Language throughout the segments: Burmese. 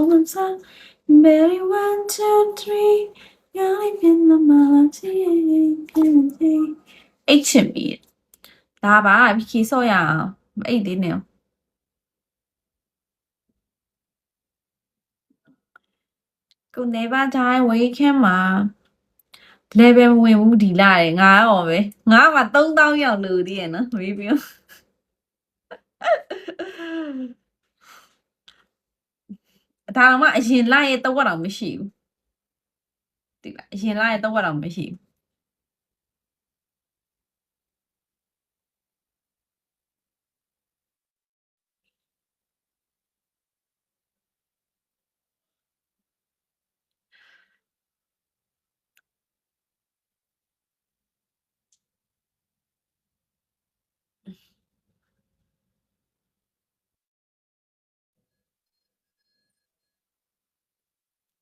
Mary 1, 2, 3 You're in the melody အိတ်ချင်ပြီဒါပါခီဆော့ရအောင်မအိတ်သေးနဲ့ကိုနေပါတိုင်းဝေးခင်းမှာ level ဝင်ဘူးဒီလာတယ်ငါရောပဲငါမှ3000ရောက်လို့တည်းရနော်မေးပြောဒါမှအရင်လာရဲ့တော့တော့မရှိဘူးဒီလားအရင်လာရဲ့တော့တော့မရှိဘူး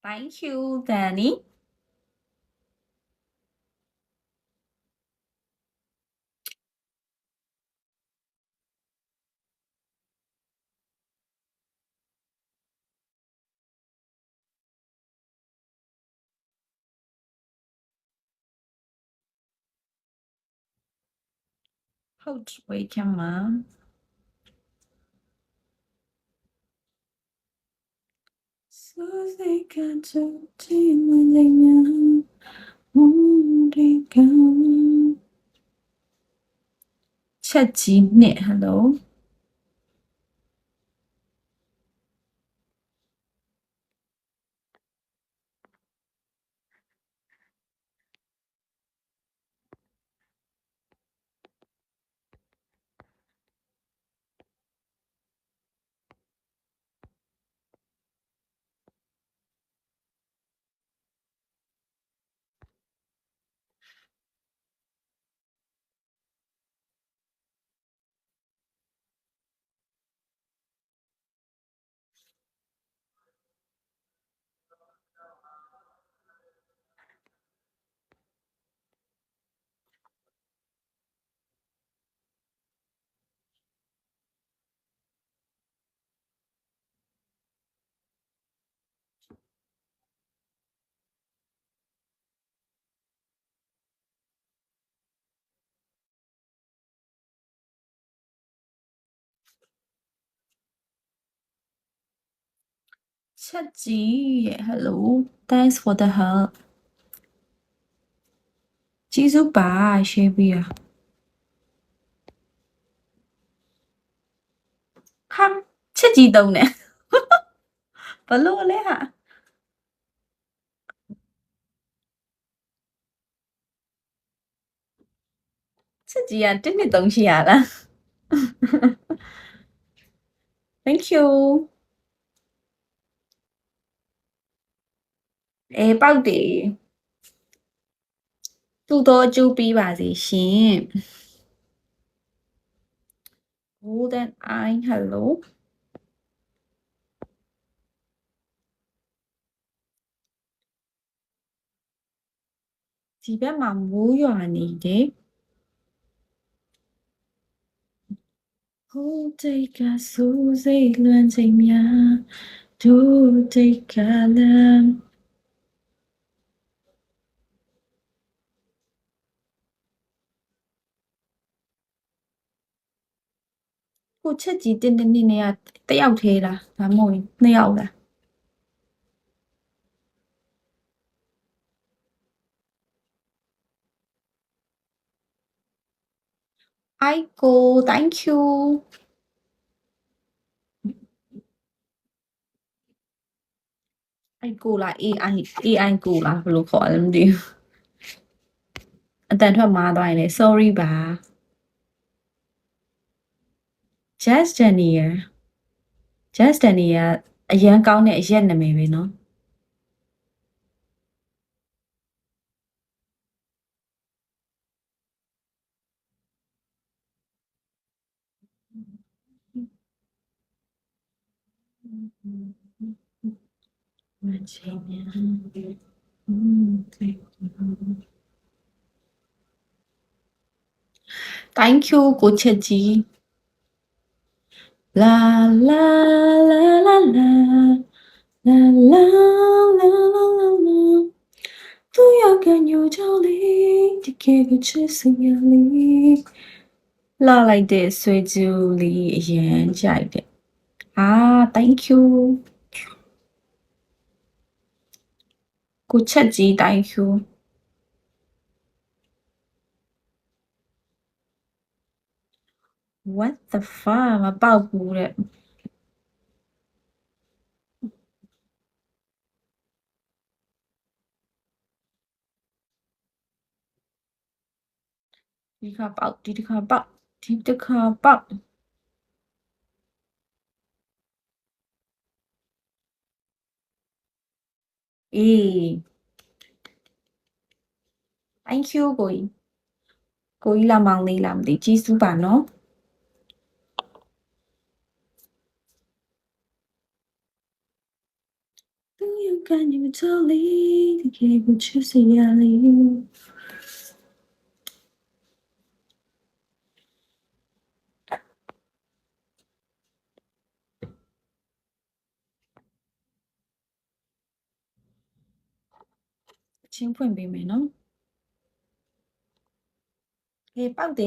Thank you Danny ဟုတ်ဝေးခင်းမှာစိုးစိတ်ကချူတီမနေညာမုန်ဒီကချက်ကြီးနဲ့ hello ချက်ကြီးရဲ့ hello thanks for the help ကျေးဇူးပါ share ပေးရဟာချက်ကြီးတုံးနေဘလို့လဲဟာချက်ကြီးက1နှစ်3ရှိရလား thank you ပေါက်တယ်သူ့တော့အကျိုးပေးပါစေရှင် golden eye hello ဒီဘက်မှာမိုးရွာနေတယ်ဟိုတိတ်ကစူးစိတ်လွမ်းချိန်များဒုတိတ်ကလမ်းကိုချက်ကြီးတင်းတင်းနေရတယောက်သေးလားဒါမှမဟုတ်2ယောက်လားအိုက်ကို thank you အိုက်ကိုလား AI ကိုလားဘယ်လိုခေါ်လဲမသိဘူးအတန်ထွက်မှားသွားရင်လေ sorry ပါ just Daniel အရန်ကောင်းတဲ့အရက်နာမည်ပဲเนาะမချင်မြန်thank you ကိုချက်ကြီးလာလာလာလာလာ啦啦啦啦啦啦，不要干有道理，你给个知识压力。လာလိုက်တဲ့ဆွေကျူးလေးအရင်ကြိုက်တယ်။ thank you ကိုချက်ကြီး thank you what the fuck မပေါက်ဘူးတဲ့ဒီတစ်ခါပေါက်ဒီတစ်ခါပေါက်ဒီတစ်ခါပေါက်အေး thank you ကိုကြီးလာမောင်လေးလာမသိကြီးစုပါနော်不要干你们道理，你给不出谁压力。ချင်းဖွင့်ပေးမယ်နော်ဟေးပေါက်တယ်